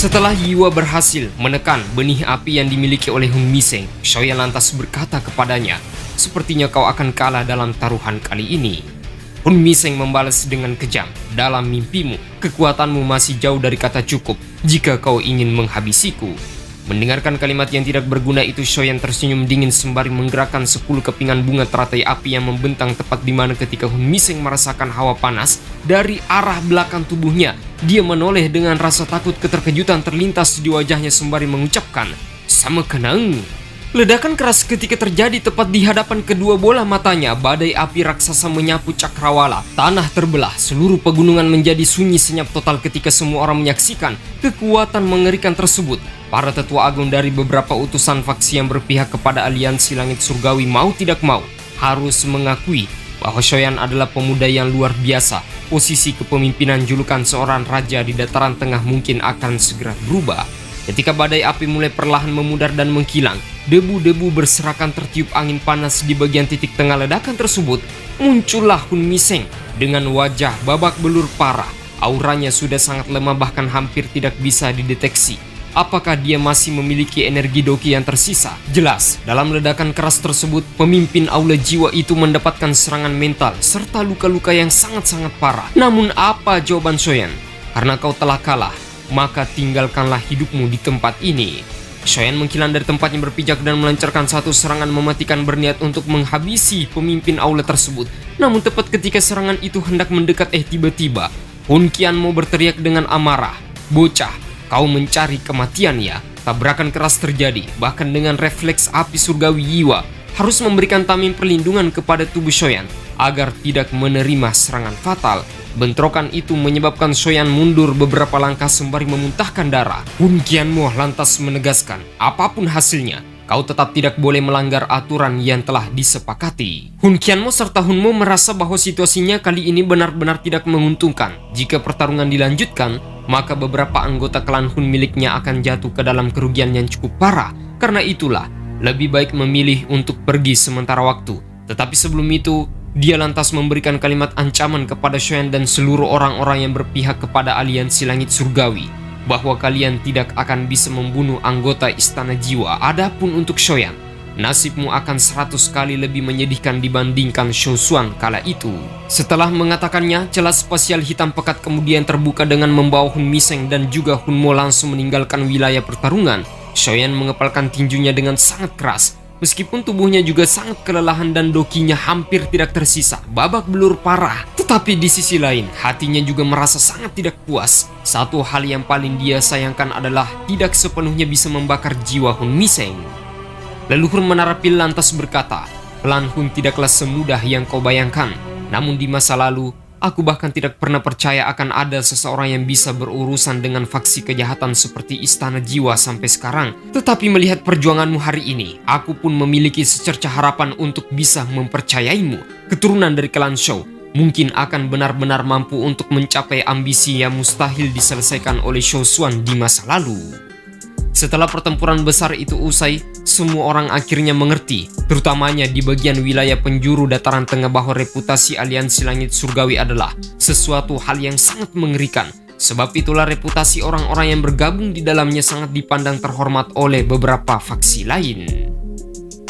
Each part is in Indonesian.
Setelah Yiwa berhasil menekan benih api yang dimiliki oleh Hun Miseng, Shoyan lantas berkata kepadanya, "Sepertinya kau akan kalah dalam taruhan kali ini." Hun Miseng membalas dengan kejam, "Dalam mimpimu, kekuatanmu masih jauh dari kata cukup jika kau ingin menghabisiku." Mendengarkan kalimat yang tidak berguna itu, Shoyan tersenyum dingin sembari menggerakkan 10 kepingan bunga teratai api yang membentang tepat di mana ketika Hun Miseng merasakan hawa panas dari arah belakang tubuhnya. Dia menoleh dengan rasa takut keterkejutan terlintas di wajahnya sembari mengucapkan, "Sama kenang." Ledakan keras ketika terjadi tepat di hadapan kedua bola matanya. Badai api raksasa menyapu cakrawala. Tanah terbelah, seluruh pegunungan menjadi sunyi senyap total ketika semua orang menyaksikan kekuatan mengerikan tersebut. Para tetua agung dari beberapa utusan faksi yang berpihak kepada aliansi langit surgawi mau tidak mau harus mengakui bahwa Shoyan adalah pemuda yang luar biasa. Posisi kepemimpinan julukan seorang raja di dataran tengah mungkin akan segera berubah. Ketika badai api mulai perlahan memudar dan menghilang, debu-debu berserakan tertiup angin panas di bagian titik tengah ledakan tersebut. Muncullah Hun Miseng dengan wajah babak belur parah. Auranya sudah sangat lemah bahkan hampir tidak bisa dideteksi. Apakah dia masih memiliki energi doki yang tersisa? Jelas, dalam ledakan keras tersebut, pemimpin Aula Jiwa itu mendapatkan serangan mental serta luka-luka yang sangat-sangat parah. Namun apa jawaban Shoyan? Karena kau telah kalah, maka tinggalkanlah hidupmu di tempat ini. Shoyan menghilang dari tempatnya berpijak dan melancarkan satu serangan mematikan berniat untuk menghabisi pemimpin aula tersebut. Namun tepat ketika serangan itu hendak mendekat tiba-tiba Hun Qianmo berteriak dengan amarah, "Bocah, kau mencari kematian ya?" Tabrakan keras terjadi, bahkan dengan refleks api surgawi Yiwa harus memberikan tameng perlindungan kepada tubuh Shoyan agar tidak menerima serangan fatal. Bentrokan itu menyebabkan Shoyan mundur beberapa langkah sembari memuntahkan darah. Hun Qianmo lantas menegaskan, "Apapun hasilnya, kau tetap tidak boleh melanggar aturan yang telah disepakati." Hun Qianmo serta Hunmo merasa bahwa situasinya kali ini benar-benar tidak menguntungkan. Jika pertarungan dilanjutkan, maka beberapa anggota klan Hun miliknya akan jatuh ke dalam kerugian yang cukup parah. Karena itulah, lebih baik memilih untuk pergi sementara waktu. Tetapi sebelum itu, dia lantas memberikan kalimat ancaman kepada Shoyan dan seluruh orang-orang yang berpihak kepada aliansi langit surgawi, bahwa kalian tidak akan bisa membunuh anggota Istana Jiwa. Adapun untuk Shoyan, nasibmu akan 100 kali lebih menyedihkan dibandingkan Shou Xuan kala itu. Setelah mengatakannya, celah spasial hitam pekat kemudian terbuka dengan membawa Hun Miseng dan juga Hunmo langsung meninggalkan wilayah pertarungan. Shoyan mengepalkan tinjunya dengan sangat keras. Meskipun tubuhnya juga sangat kelelahan dan dokinya hampir tidak tersisa, babak belur parah. Tetapi di sisi lain, hatinya juga merasa sangat tidak puas. Satu hal yang paling dia sayangkan adalah tidak sepenuhnya bisa membakar jiwa Hun Miseng. Leluhur Menara Pil lantas berkata, "Klan Hun tidaklah semudah yang kau bayangkan. Namun di masa lalu, aku bahkan tidak pernah percaya akan ada seseorang yang bisa berurusan dengan faksi kejahatan seperti Istana Jiwa sampai sekarang. Tetapi melihat perjuanganmu hari ini, aku pun memiliki secercah harapan untuk bisa mempercayaimu. Keturunan dari klan Shou mungkin akan benar-benar mampu untuk mencapai ambisi yang mustahil diselesaikan oleh Shou Xuan di masa lalu." Setelah pertempuran besar itu usai, semua orang akhirnya mengerti, terutamanya di bagian wilayah penjuru dataran tengah, bahwa reputasi aliansi langit surgawi adalah sesuatu hal yang sangat mengerikan. Sebab itulah reputasi orang-orang yang bergabung di dalamnya sangat dipandang terhormat oleh beberapa faksi lain.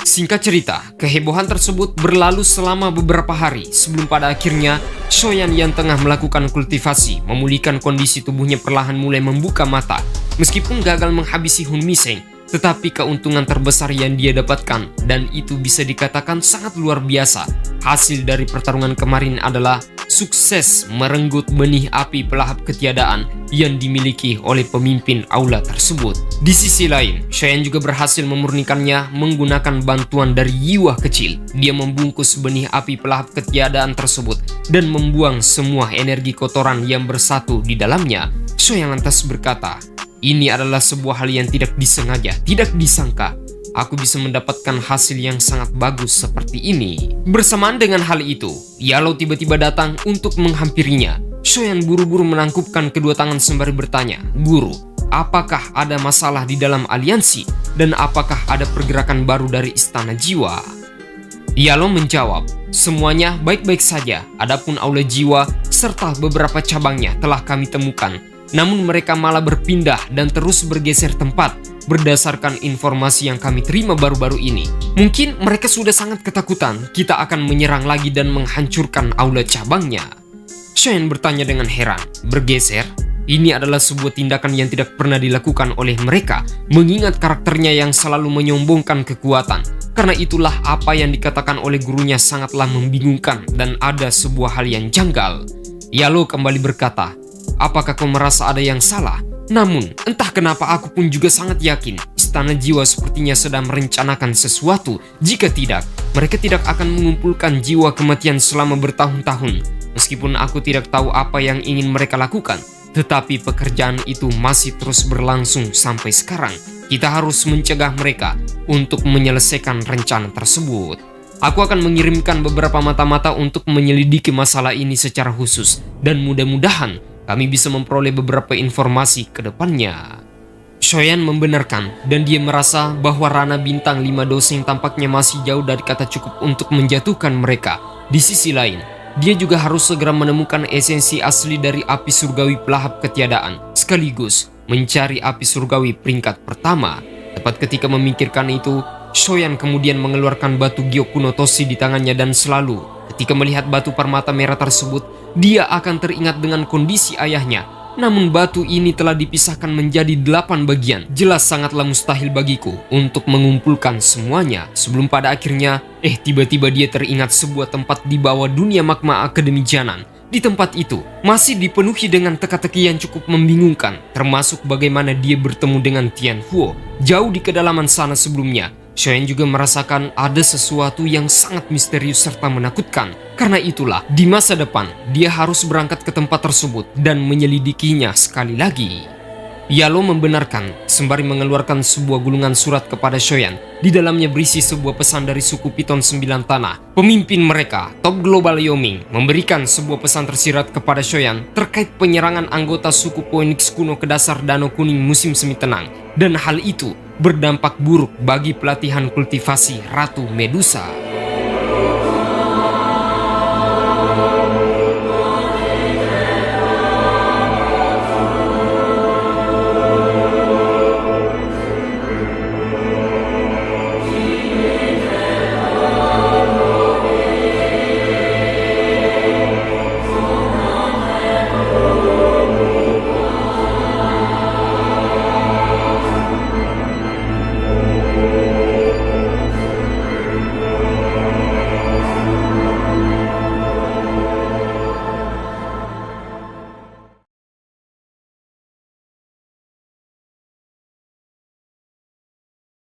Singkat cerita, kehebohan tersebut berlalu selama beberapa hari sebelum pada akhirnya Shoyan yang tengah melakukan kultivasi memulihkan kondisi tubuhnya perlahan mulai membuka mata. Meskipun gagal menghabisi Hun Miseng, tetapi keuntungan terbesar yang dia dapatkan, dan itu bisa dikatakan sangat luar biasa, hasil dari pertarungan kemarin adalah sukses merenggut benih api pelahap ketiadaan yang dimiliki oleh pemimpin aula tersebut. Di sisi lain, Shoyan juga berhasil memurnikannya menggunakan bantuan dari Yiwa kecil. Dia membungkus benih api pelahap ketiadaan tersebut dan membuang semua energi kotoran yang bersatu di dalamnya. Shoyan lantas berkata, "Ini adalah sebuah hal yang tidak disengaja, tidak disangka. Aku bisa mendapatkan hasil yang sangat bagus seperti ini." Bersamaan dengan hal itu, Yalo tiba-tiba datang untuk menghampirinya. Shoyan buru-buru menangkupkan kedua tangan sembari bertanya, "Guru, apakah ada masalah di dalam aliansi? Dan apakah ada pergerakan baru dari Istana Jiwa?" Yalo menjawab, "Semuanya baik-baik saja. Adapun Aula Jiwa serta beberapa cabangnya telah kami temukan. namun mereka malah berpindah dan terus bergeser tempat berdasarkan informasi yang kami terima baru-baru ini. Mungkin mereka sudah sangat ketakutan kita akan menyerang lagi dan menghancurkan aula cabangnya. Shoyan bertanya dengan heran. Bergeser? Ini adalah sebuah tindakan yang tidak pernah dilakukan oleh mereka, mengingat karakternya yang selalu menyombongkan kekuatan. Karena itulah apa yang dikatakan oleh gurunya sangatlah membingungkan dan ada sebuah hal yang janggal. Yalo kembali berkata, apakah kau merasa ada yang salah? Namun, entah kenapa aku pun juga sangat yakin Istana Jiwa sepertinya sedang merencanakan sesuatu. Jika tidak, mereka tidak akan mengumpulkan jiwa kematian selama bertahun-tahun. Meskipun aku tidak tahu apa yang ingin mereka lakukan, tetapi pekerjaan itu masih terus berlangsung sampai sekarang. Kita harus mencegah mereka untuk menyelesaikan rencana tersebut. Aku akan mengirimkan beberapa mata-mata untuk menyelidiki masalah ini secara khusus. Dan mudah-mudahan kami bisa memperoleh beberapa informasi ke depannya. Shoyan membenarkan dan dia merasa bahwa Rana Bintang 5 Doseng tampaknya masih jauh dari kata cukup untuk menjatuhkan mereka. Di sisi lain, dia juga harus segera menemukan esensi asli dari api surgawi pelahap ketiadaan, sekaligus mencari api surgawi peringkat pertama. Tepat ketika memikirkan itu, Shoyan kemudian mengeluarkan batu Gyoku no Toshi di tangannya dan selalu ketika melihat batu permata merah tersebut, dia akan teringat dengan kondisi ayahnya. Namun batu ini telah dipisahkan menjadi 8 bagian. Jelas sangatlah mustahil bagiku untuk mengumpulkan semuanya. Sebelum pada akhirnya, tiba-tiba dia teringat sebuah tempat di bawah dunia magma Akademi Janan. Di tempat itu, masih dipenuhi dengan teka-teki yang cukup membingungkan, termasuk bagaimana dia bertemu dengan Tian Huo jauh di kedalaman sana sebelumnya. Shoyan juga merasakan ada sesuatu yang sangat misterius serta menakutkan. Karena itulah, di masa depan, dia harus berangkat ke tempat tersebut dan menyelidikinya sekali lagi. Yalo membenarkan sembari mengeluarkan sebuah gulungan surat kepada Shoyan. Di dalamnya berisi sebuah pesan dari suku Piton 9 Tanah. Pemimpin mereka, Top Global Yoming, memberikan sebuah pesan tersirat kepada Shoyan terkait penyerangan anggota suku Phoenix kuno ke dasar Danau Kuning musim semi tenang. Dan hal itu berdampak buruk bagi pelatihan kultivasi Ratu Medusa.